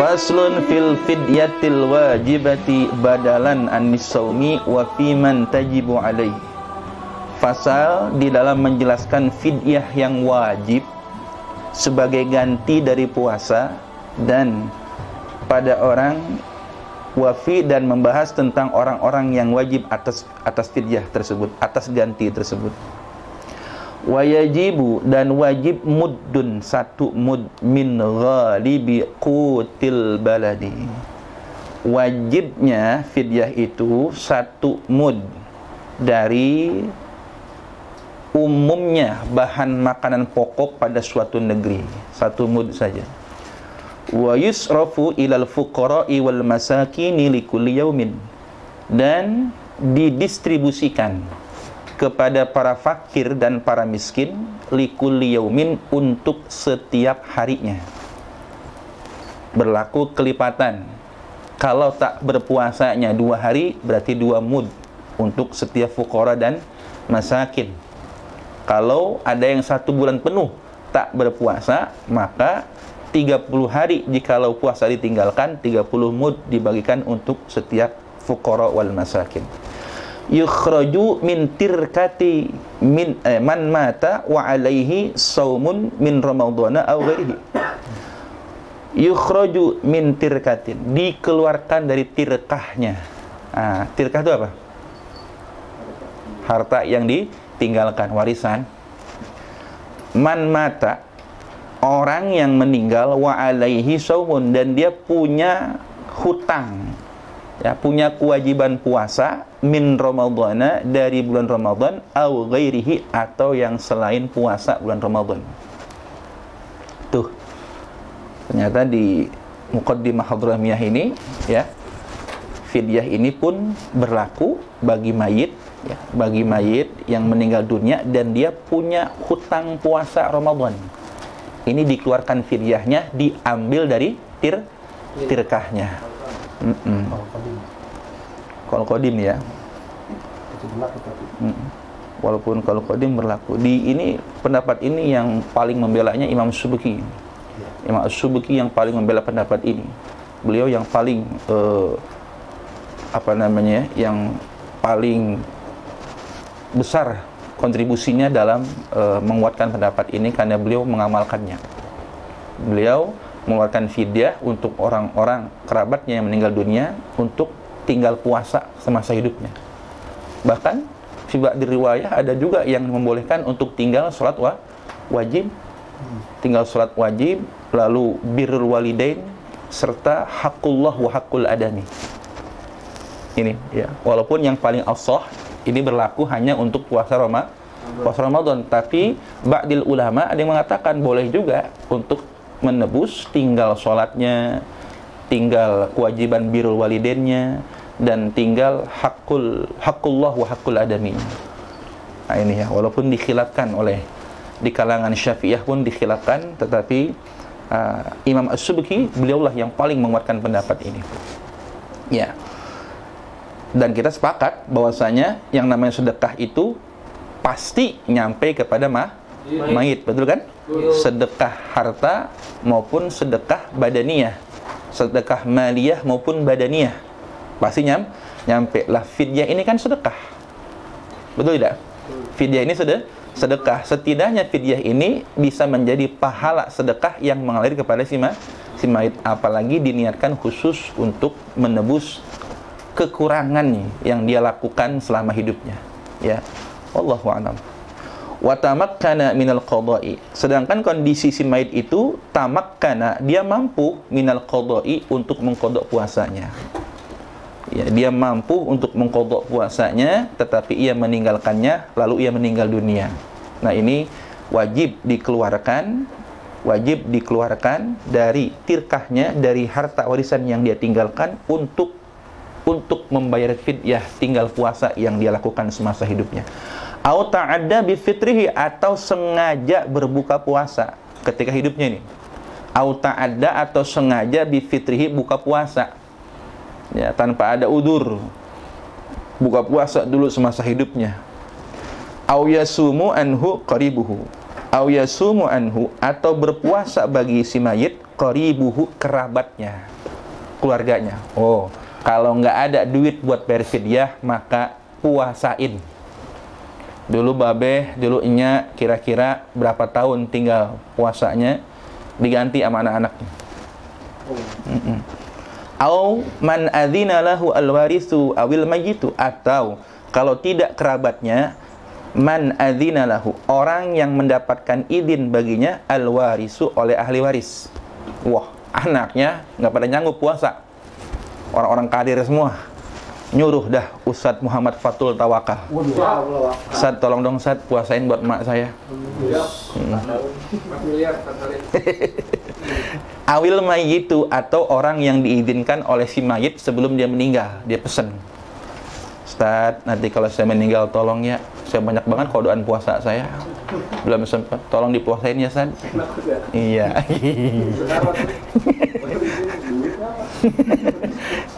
Faslun fil fidyatil wajibati badalan an-nisawmi wa fiman tajibu alaih. Fasal di dalam menjelaskan fidyah yang wajib sebagai ganti dari puasa dan pada orang wafi, dan membahas tentang orang-orang yang wajib atas fidyah tersebut, atas ganti tersebut. Wa yajibu, dan wajib muddun, satu mud min ghalibi qutil baladi. Wajibnya fidyah itu satu mud dari umumnya bahan makanan pokok pada suatu negeri, satu mud saja. Wa yusrafu ilal fuqara'i wal masakini likulli yaumin, dan didistribusikan kepada para fakir dan para miskin likulli yaumin, untuk setiap harinya. Berlaku kelipatan. Kalau tak berpuasanya 2 hari, berarti 2 mud untuk setiap fuqara dan masakin. Kalau ada yang 1 bulan penuh tak berpuasa, maka 30 hari jikalau puasa ditinggalkan, 30 mud dibagikan untuk setiap fuqara wal masakin. Yukhraju min tirkati min man mata wa alaihi saumun min ramadhana aw ghairihi. Yukhraju min tirkatin, dikeluarkan dari tirkahnya. Tirkah itu apa? Harta yang ditinggalkan, warisan. Man mata, orang yang meninggal, wa alaihi saumun, dan dia punya hutang, ya, punya kewajiban puasa, min ramadhana, dari bulan Ramadan, au ghairihi, atau yang selain puasa bulan Ramadan. Tuh, ternyata di Muqaddimah Hadramiyah ini, ya, fidyah ini pun berlaku bagi mayit, ya, bagi mayit yang meninggal dunia dan dia punya hutang puasa Ramadan. Ini dikeluarkan fidyahnya, diambil dari tirkahnya. Kalau kodim, ya. Walaupun kalau kodim berlaku. Di ini, pendapat ini yang paling membelanya Imam Subki. Imam Subki yang paling membela pendapat ini. Beliau yang paling yang paling besar kontribusinya dalam menguatkan pendapat ini, karena beliau mengamalkannya. Beliau mengeluarkan fidyah untuk orang-orang kerabatnya yang meninggal dunia untuk tinggal puasa semasa hidupnya. Bahkan di riwayah ada juga yang membolehkan untuk tinggal sholat wajib, tinggal sholat wajib, lalu birrul walidain, serta haqqullah wa haqqul adami. Ini, ya, walaupun yang paling afshah ini berlaku hanya untuk puasa Ramadan, tapi ba'dil ulama ada yang mengatakan boleh juga untuk menebus tinggal sholatnya, tinggal kewajiban birrul walidainnya, dan tinggal haqqullah wa haqqul adami. Nah ini, ya, walaupun dikhilafkan oleh di kalangan Syafi'iyah pun dikhilafkan, tetapi Imam As-Subki, beliaulah yang paling menguatkan pendapat ini. Ya. Dan kita sepakat bahwasanya yang namanya sedekah itu pasti nyampe kepada mayit, betul kan? Sedekah harta maupun sedekah badaniyah, sedekah maliyah maupun badaniyah, pasti nyampe lah. Fidyah ini kan sedekah, betul tidak? Fidyah ini sedekah. Setidaknya fidyah ini bisa menjadi pahala sedekah yang mengalir kepada si mayit, apalagi diniatkan khusus untuk menebus kekurangan yang dia lakukan selama hidupnya, ya. Wallahu a'lam. Wa tamakkana minal qada'i, sedangkan kondisi si mayit itu tamakkana, dia mampu minal qada'i, untuk mengqadha puasanya. Ya, dia mampu untuk mengqadha puasanya, tetapi ia meninggalkannya, lalu ia meninggal dunia. Nah, ini wajib dikeluarkan dari tirkahnya, dari harta warisan yang dia tinggalkan, untuk membayar fidyah tinggal puasa yang dia lakukan semasa hidupnya. Au ta'adda bi fitrihi, atau sengaja berbuka puasa ketika hidupnya ini. Au ta'adda, atau sengaja bi fitrihi, buka puasa, ya, tanpa ada udur, buka puasa dulu semasa hidupnya. Au yasumu anhu qaribuhu, au yasumu anhu, atau berpuasa bagi si mayit qaribuhu, kerabatnya. keluarganya. Oh, kalau nggak ada duit buat bayar fidyah, maka puasain. Dulu babe, dulu enya, kira-kira berapa tahun tinggal puasanya, diganti sama anak-anaknya. Au man adzina lahu alwarisu awil mayyitu, atau kalau tidak kerabatnya, man adzina lahu, orang yang mendapatkan izin baginya, alwarisu, oleh ahli waris. Wah, anaknya nggak pada nyanggup puasa, orang-orang kadir semua, nyuruh dah Ustadz Muhammad Fatul Tawakal, Ustadz tolong dong Ustadz puasain buat emak saya. Awil mayyitu, atau orang yang diizinkan oleh si mayit sebelum dia meninggal, dia pesen, Ustadz nanti kalau saya meninggal tolong ya, saya banyak banget kodoan puasa saya, belum sempat, tolong dipuasain ya Ustadz. Iya.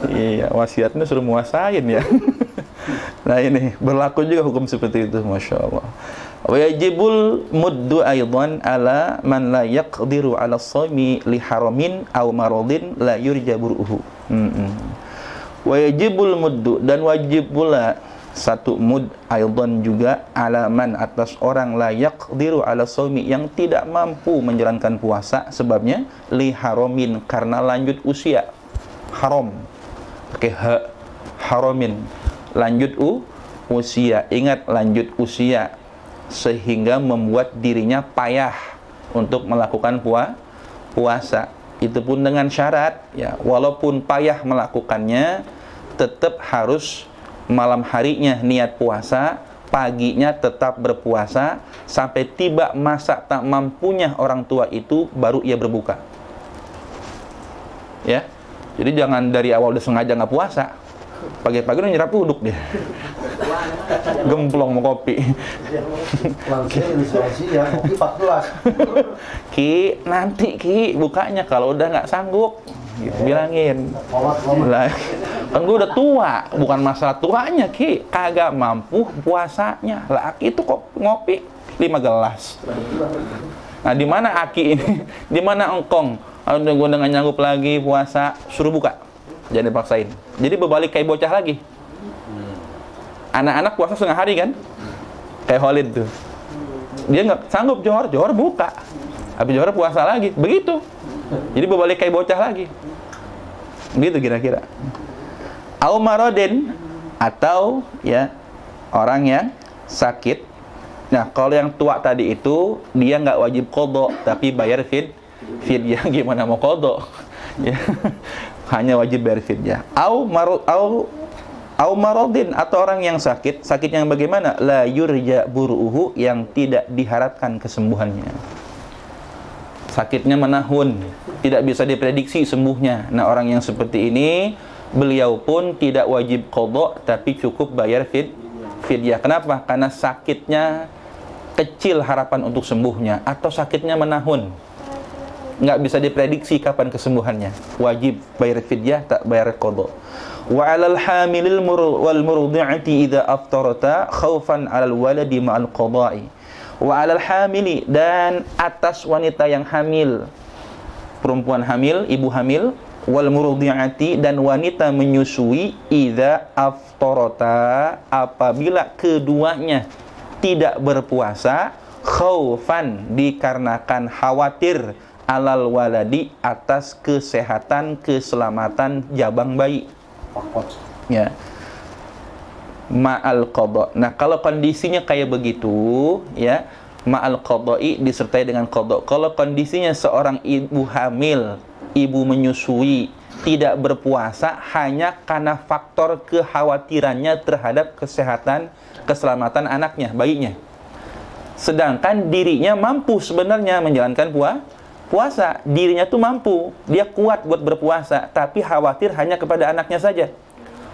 Iya, wasiatnya suruh muasain ya. Nah ini berlaku juga hukum seperti itu, masya Allah. Wajibul muddu aidan ala man la yaqdiru ala shaumi li haramin aw maradin la yurja buruhu. Wajibul muddu, dan wajib pula satu mud aidan juga ala man, atas orang la yaqdiru ala shaumi, yang tidak mampu menjalankan puasa, sebabnya li haramin, karena lanjut usia. Haram pakai haramin, lanjut usia. Ingat, lanjut usia, sehingga membuat dirinya payah untuk melakukan puasa. Itu pun dengan syarat ya, walaupun payah melakukannya, tetap harus malam harinya niat puasa, paginya tetap berpuasa, sampai tiba masa tak mampunya orang tua itu, baru ia berbuka. Ya, jadi jangan dari awal udah sengaja nggak puasa, pagi-pagi udah nyerap uduk dia, gemplong mau kopi. Ki, nanti Ki bukanya kalau udah nggak sanggup, gitu, bilangin. Lah, kan gue udah tua, bukan masalah tuanya Ki, kagak mampu puasanya. Lah Aki itu kok ngopi 5 gelas. Nah, di mana Aki ini? Di mana engkong? Kalau gue udah nggak nyanggup lagi puasa, suruh buka, jangan dipaksain. Jadi berbalik kayak bocah lagi. Anak-anak puasa setengah hari kan, kayak Khalid tuh, dia nggak sanggup johor buka, habis johor puasa lagi, begitu. Jadi berbalik kayak bocah lagi, begitu kira-kira. Au marodin, atau ya orang yang sakit. Nah, kalau yang tua tadi itu dia nggak wajib qadha, tapi bayar fidyah. Gimana mau qadha? Ya, hanya wajib bayar fidyah. Au marodin, atau orang yang sakit yang bagaimana? La yurja buruhu, yang tidak diharapkan kesembuhannya. Sakitnya menahun, tidak bisa diprediksi sembuhnya. Nah, orang yang seperti ini, beliau pun tidak wajib qadha, tapi cukup bayar fidyah. Kenapa? Karena sakitnya kecil harapan untuk sembuhnya, atau sakitnya menahun, nggak bisa diprediksi kapan kesembuhannya. Wajib bayar fidyah, tak bayar qadha. Wa 'alal hamilil wal murdi'ati idza aftarata khaufan 'alal waladi ma'al qada'i. Wa 'alal hamili, dan atas wanita yang hamil, perempuan hamil, ibu hamil, wal murdi'ati, dan wanita menyusui, idza aftarata, apabila keduanya tidak berpuasa, khaufan, dikarenakan khawatir, alal waladi, atas kesehatan, keselamatan jabang bayi. Ya, ma'al qadha. Nah, kalau kondisinya kayak begitu ya, ma'al qadha'i, disertai dengan qadha. Kalau kondisinya seorang ibu hamil, ibu menyusui, tidak berpuasa hanya karena faktor kekhawatirannya terhadap kesehatan, keselamatan anaknya, bayinya, sedangkan dirinya mampu sebenarnya menjalankan puasa, dirinya tuh mampu, dia kuat buat berpuasa, tapi khawatir hanya kepada anaknya saja.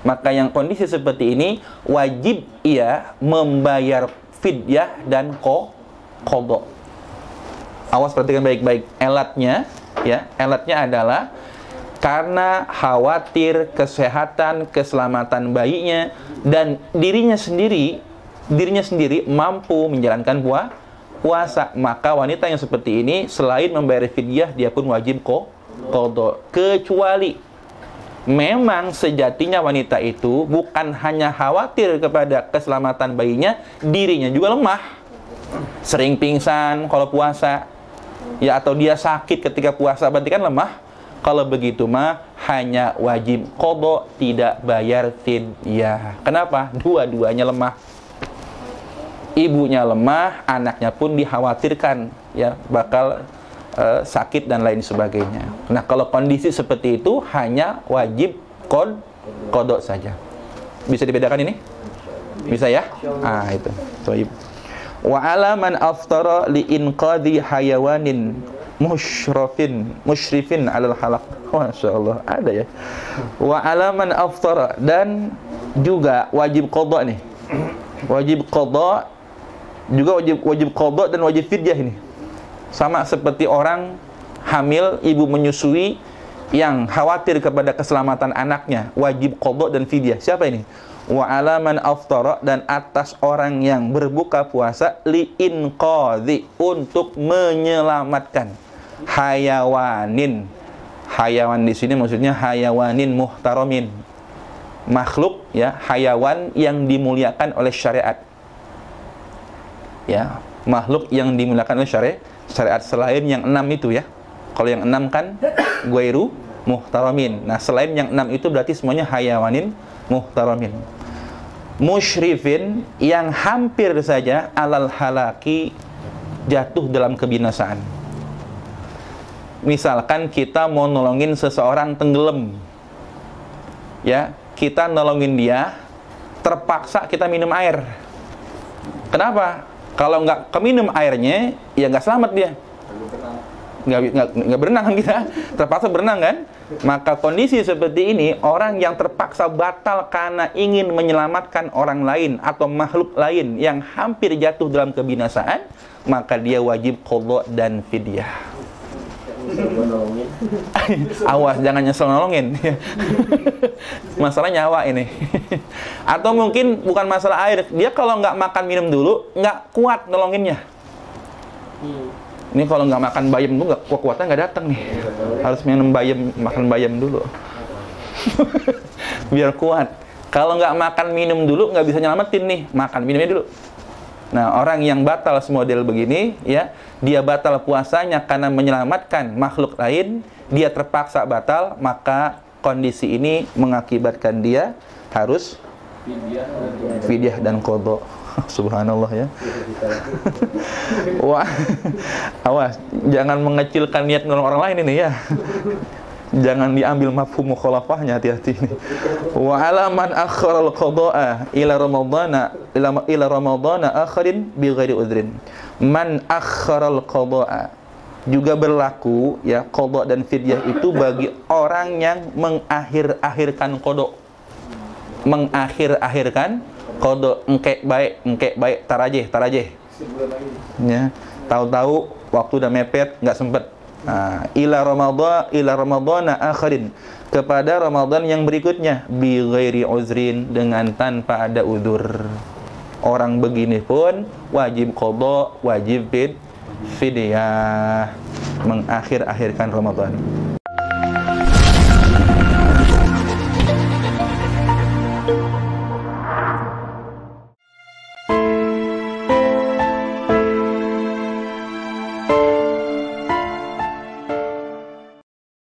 Maka yang kondisi seperti ini, wajib ia membayar fidyah dan qadha. Awas, perhatikan baik-baik elatnya ya. Elatnya adalah karena khawatir kesehatan, keselamatan bayinya, dan dirinya sendiri mampu menjalankan puasa. Maka wanita yang seperti ini, selain membayar fidyah, dia pun wajib qadha. memang sejatinya wanita itu bukan hanya khawatir kepada keselamatan bayinya, dirinya juga lemah. Sering pingsan kalau puasa, ya, atau dia sakit ketika puasa, berarti kan lemah. Kalau begitu mah hanya wajib qadha, tidak bayar fidyah. Kenapa? Dua-duanya lemah. Ibunya lemah, anaknya pun dikhawatirkan ya bakal sakit dan lain sebagainya. Nah, kalau kondisi seperti itu hanya wajib qadha saja. Bisa dibedakan ini? Bisa ya? Ah, itu. Baik. Wa ala man aftara li inqadhi hayawanin musyrifin alal halaq. Masya Allah, ada ya. Wa ala man aftara, dan juga wajib qadha nih. Wajib qadha juga wajib qadha dan wajib fidyah ini. Sama seperti orang hamil, ibu menyusui yang khawatir kepada keselamatan anaknya, wajib qadha dan fidyah. Siapa ini? Wa ala man aftara, dan atas orang yang berbuka puasa li inqadhi, untuk menyelamatkan hayawanin. Hayawan di sini maksudnya hayawanin muhtaramin, makhluk ya, hayawan yang dimuliakan oleh syariat. Ya, makhluk yang dimuliakan oleh syariat selain yang 6 itu ya. Kalau yang 6 kan ghairu muhtaramin. Nah, selain yang 6 itu berarti semuanya hayawanin muhtaramin. Musyrifin, yang hampir saja alal halaki, jatuh dalam kebinasaan. Misalkan kita mau nolongin seseorang tenggelam, ya, kita nolongin dia, terpaksa kita minum air. Kenapa? Kalau nggak keminum airnya, ya nggak selamat dia. Nggak berenang kan kita, terpaksa berenang kan? Maka kondisi seperti ini, orang yang terpaksa batal karena ingin menyelamatkan orang lain atau makhluk lain yang hampir jatuh dalam kebinasaan, maka dia wajib qadha dan fidyah. Awas, jangan nyesel nolongin. Masalah nyawa ini. Atau mungkin bukan masalah air, dia kalau nggak makan minum dulu nggak kuat nolonginnya. Ini kalau nggak makan bayam dulu, kuat-kuatnya nggak datang nih. Harus minum bayam, makan bayam dulu. Biar kuat. Kalau nggak makan minum dulu nggak bisa nyelamatin nih, makan minumnya dulu. Nah, orang yang batal semodel begini, ya, dia batal puasanya karena menyelamatkan makhluk lain, dia terpaksa batal, maka kondisi ini mengakibatkan dia harus fidyah dan qadha. Subhanallah ya. Wah, awas, jangan mengecilkan niat nolong orang lain ini ya. Jangan diambil mafhum mukhalafahnya, hati-hati. Wa alaman akhara al-qada'a ila ramadana akharin bi ghairi udhrin. Man akhara al-qada'a, juga berlaku ya qada dan fidyah itu bagi orang yang mengakhir-akhirkan qada. Mengakhir-akhirkan qada, engke baik tarajih. Ya, tahu-tahu waktu udah mepet enggak sempet. Nah, ila ramadana akhirin, kepada Ramadan yang berikutnya bi ghairi uzrin, dengan tanpa ada udzur. Orang begini pun wajib qadha, wajib fidyah, mengakhir-akhirkan Ramadan.